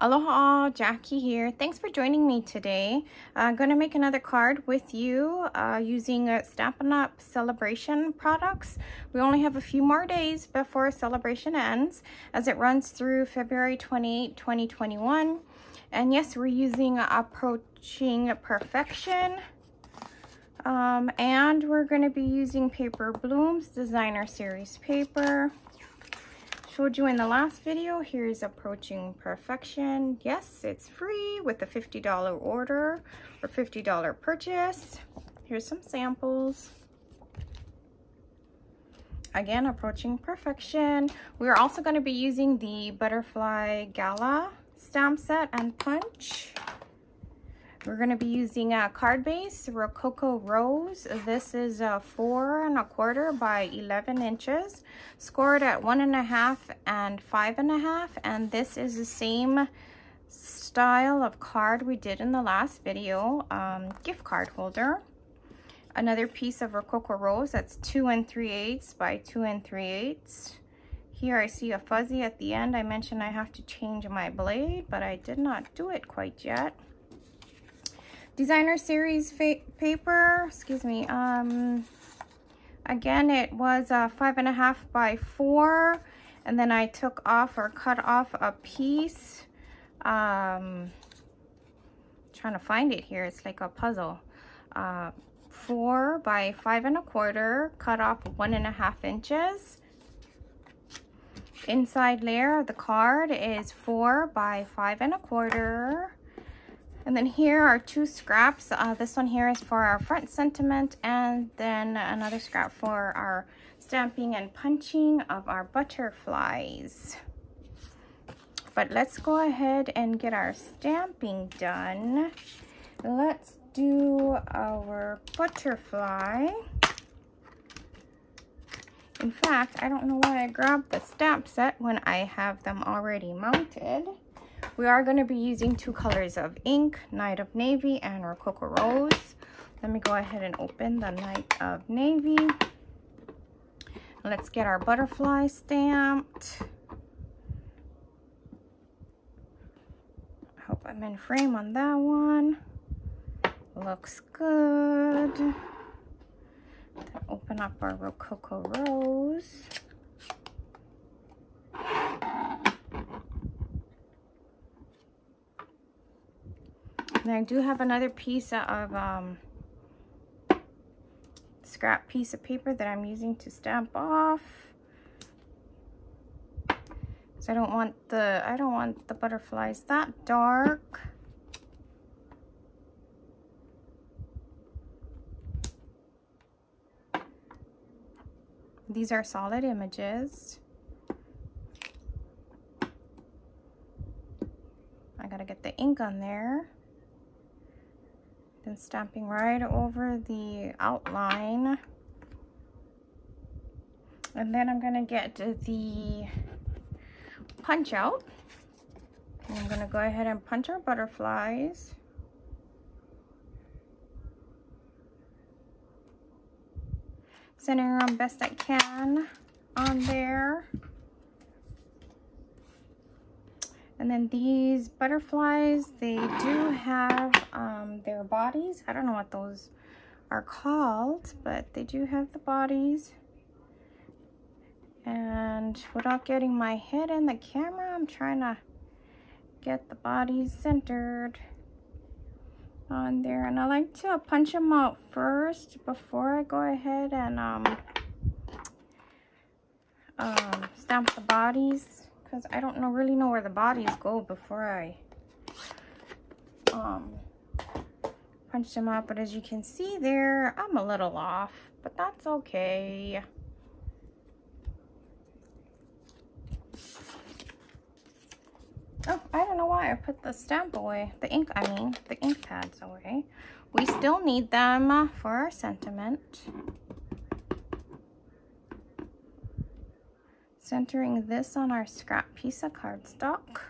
Aloha, Jackie here. Thanks for joining me today. I'm going to make another card with you using Stampin' Up Sale-a-bration products. We only have a few more days before celebration ends as it runs through February 28, 2021. And yes, we're using Approaching Perfection. And we're going to be using Paper Blooms Designer Series paper. Showed you in the last video. Here's Approaching Perfection. Yes, it's free with a $50 order or $50 purchase. Here's some samples. Again, Approaching Perfection. We're also going to be using the Butterfly Gala stamp set and punch. We're going to be using a card base, Rococo Rose. This is 4 1/4 by 11 inches, scored at 1.5 and 5.5. And this is the same style of card we did in the last video, gift card holder. Another piece of Rococo Rose, that's 2 3/8 by 2 3/8. Here I see a fuzzy at the end. I mentioned I have to change my blade, but I did not do it quite yet. Designer Series paper, excuse me, again it was 5.5 by 4, and then I took off or cut off a piece, trying to find it here, it's like a puzzle. 4 by 5 1/4, cut off 1.5 inches. Inside layer of the card is 4 by 5 1/4. And then here are 2 scraps. This one here is for our front sentiment, and then another scrap for our stamping and punching of our butterflies. But let's go ahead and get our stamping done. Let's do our butterfly. In fact, I don't know why I grabbed the stamp set when I have them already mounted. We are going to be using 2 colors of ink, Night of Navy and Rococo Rose. Let me go ahead and open the Night of Navy. Let's get our butterfly stamped. I hope I'm in frame on that one. Looks good. Then open up our Rococo Rose. And I do have another piece of scrap piece of paper that I'm using to stamp off. So I don't want the butterflies that dark. These are solid images. I gotta get the ink on there. Then stamping right over the outline. And then I'm gonna get the punch out. And I'm gonna go ahead and punch our butterflies. Centering them best I can on there. And then these butterflies, they do have their bodies. I don't know what those are called, but they do have the bodies. And without getting my head in the camera, I'm trying to get the bodies centered on there. And I like to punch them out first before I go ahead and stamp the bodies, because I don't really know where the bodies go before I punch them out. But as you can see there, I'm a little off, but that's okay. Oh, I don't know why I put the stamp away. The ink pads away. We still need them for our sentiment. Centering this on our scrap piece of cardstock.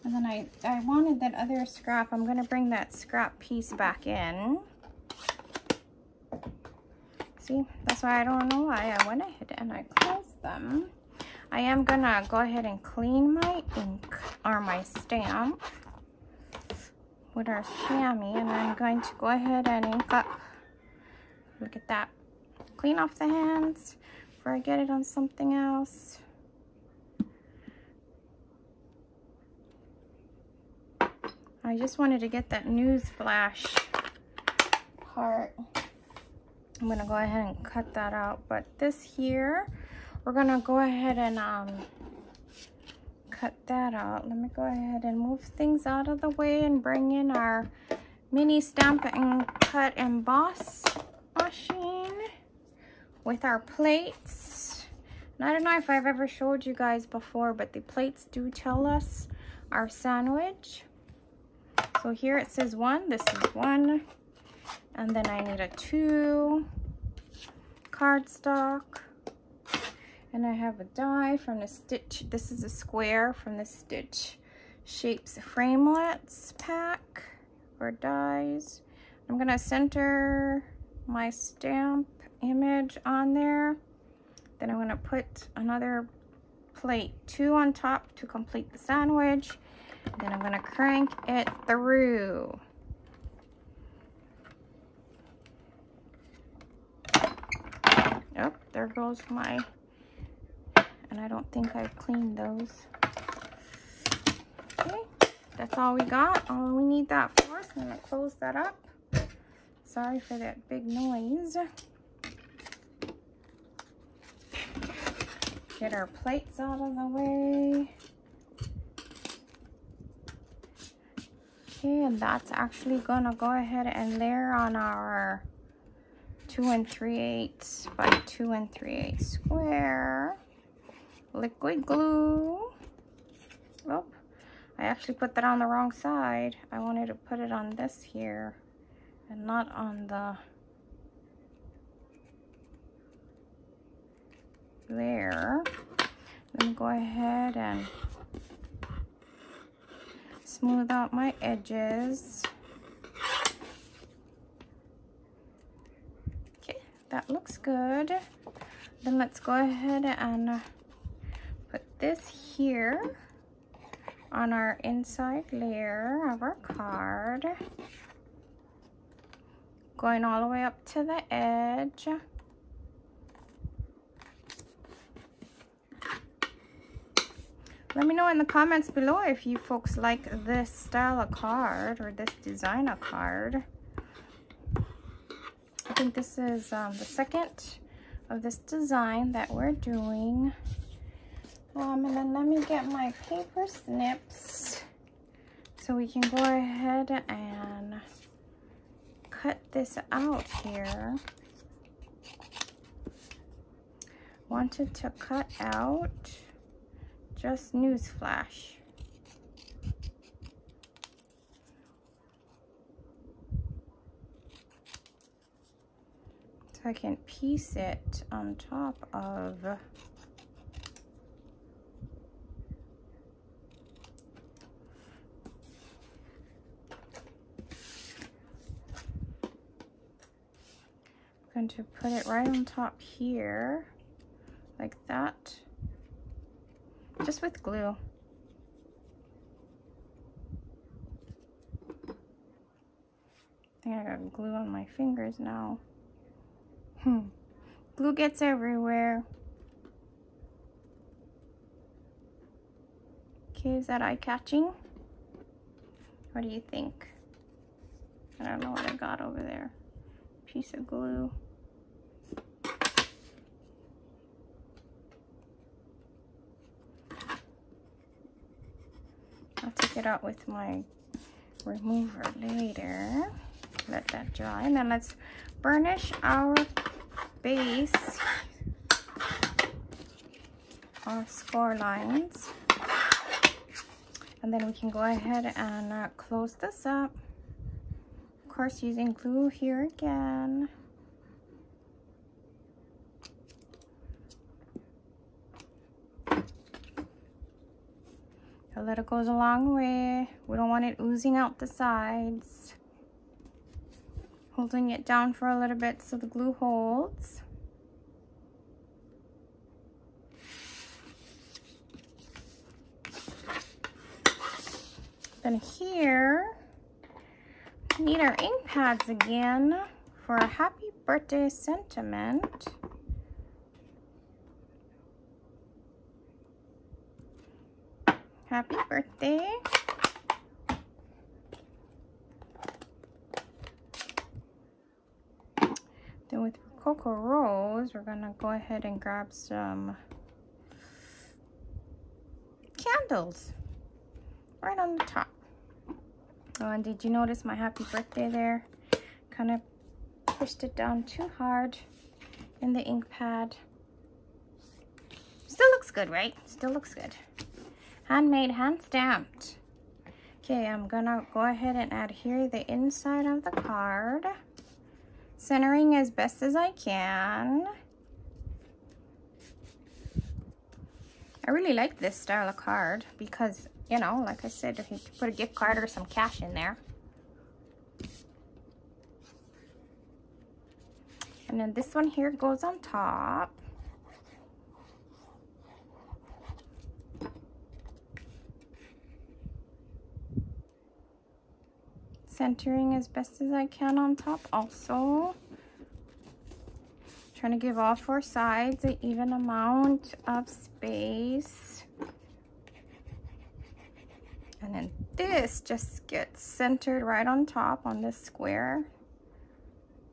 And then I wanted that other scrap. I'm going to bring that scrap piece back in. See, that's why I don't know why I went ahead and I closed them. I am gonna go ahead and clean my ink or my stamp with our chamois, and I'm going to go ahead and ink up. Look at that. Clean off the hands before I get it on something else. I just wanted to get that news flash part. I'm gonna go ahead and cut that out, but this here, we're gonna go ahead and cut that out. Let me go ahead and move things out of the way and bring in our mini Stamp and Cut Emboss machine with our plates. And I don't know if I've ever showed you guys before, but the plates do tell us our sandwich. So here it says 1, this is 1, and then I need a 2 cardstock, and I have a die from the Stitch. This is a square from the Stitch Shapes Framelets pack or dies. I'm gonna center my stamp image on there. Then I'm gonna put another plate 2 on top to complete the sandwich. Then I'm gonna crank it through. Oh, there goes my, and I don't think I've cleaned those. Okay, that's all we got. All we need that for. So I'm gonna close that up. Sorry for that big noise. Get our plates out of the way. Okay, and that's actually gonna go ahead and layer on our 2 3/8 by 2 3/8 square liquid glue. Oh, I actually put that on the wrong side. I wanted to put it on this here and not on the there. Let me go ahead and smooth out my edges. Okay, that looks good. Then let's go ahead and put this here on our inside layer of our card, going all the way up to the edge. Let me know in the comments below if you folks like this style of card or this design of card. I think this is the second of this design that we're doing. And then let me get my paper snips so we can go ahead and cut this out here. Wanted to cut out just newsflash. So I can piece it on top of I'm going to put it right on top here like that. Just with glue. I think I got glue on my fingers now. Glue gets everywhere. Okay, is that eye-catching? What do you think? I don't know what I got over there. Piece of glue. I'll take it out with my remover later. Let that dry. And then let's burnish our base, our score lines. And then we can go ahead and close this up. Of course, using glue here again. A little goes a long way. We don't want it oozing out the sides. Holding it down for a little bit so the glue holds. Then here, we need our ink pads again for a happy birthday sentiment. Happy birthday. Then with Rococo Rose, we're gonna go ahead and grab some candles right on the top. Oh, and did you notice my happy birthday there? Kind of pushed it down too hard in the ink pad. Still looks good, right? Still looks good. Handmade, hand stamped. Okay, I'm gonna go ahead and adhere the inside of the card, centering as best as I can. I really like this style of card because, you know, like I said, if you put a gift card or some cash in there. And then this one here goes on top. Centering as best as I can on top also. Trying to give all four sides an even amount of space. And then this just gets centered right on top on this square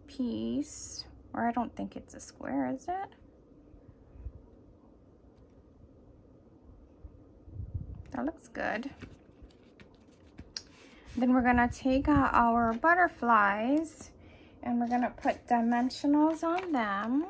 piece. Or I don't think it's a square, is it? That looks good. Then we're gonna take our butterflies and we're gonna put dimensionals on them.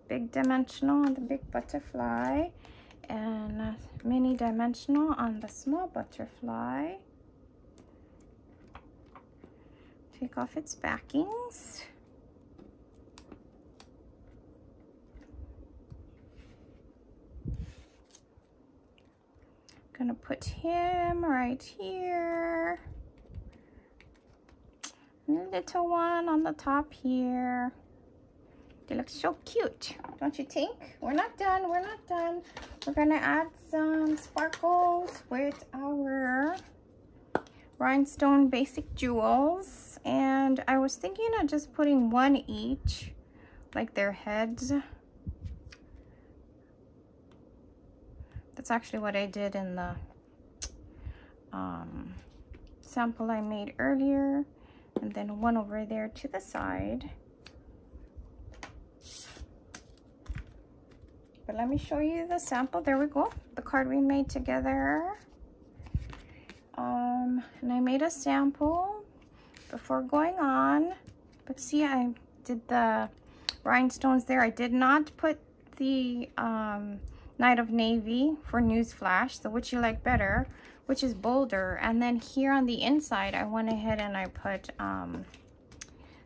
Big dimensional on the big butterfly and mini dimensional on the small butterfly. Take off its backings. Gonna put him right here. Little one on the top here. They look so cute, don't you think? We're not done, we're not done. We're gonna add some sparkles with our rhinestone basic jewels. And I was thinking of just putting one each, like their heads. That's actually what I did in the sample I made earlier. And then one over there to the side. But let me show you the sample. There we go. The card we made together. And I made a sample before going on. But see, I did the rhinestones there. I did not put the Night of Navy for Newsflash. So which you like better? Which is bolder. And then here on the inside, I went ahead and I put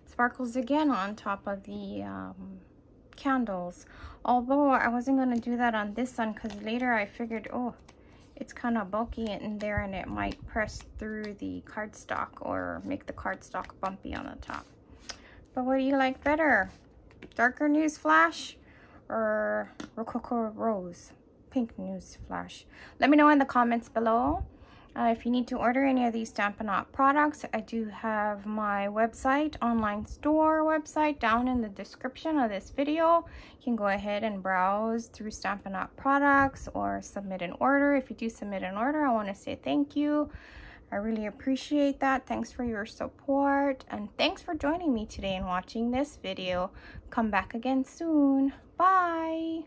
sparkles again on top of the candles. Although I wasn't going to do that on this one because later I figured, oh, it's kind of bulky in there and it might press through the cardstock or make the cardstock bumpy on the top. But what do you like better? Darker Newsflash or Rococo Rose? Pink Newsflash. Let me know in the comments below. If you need to order any of these Stampin' Up products, I do have my website, online store website down in the description of this video. You can go ahead and browse through Stampin' Up products or submit an order. If you do submit an order, I want to say thank you. I really appreciate that. Thanks for your support and thanks for joining me today and watching this video. Come back again soon. Bye.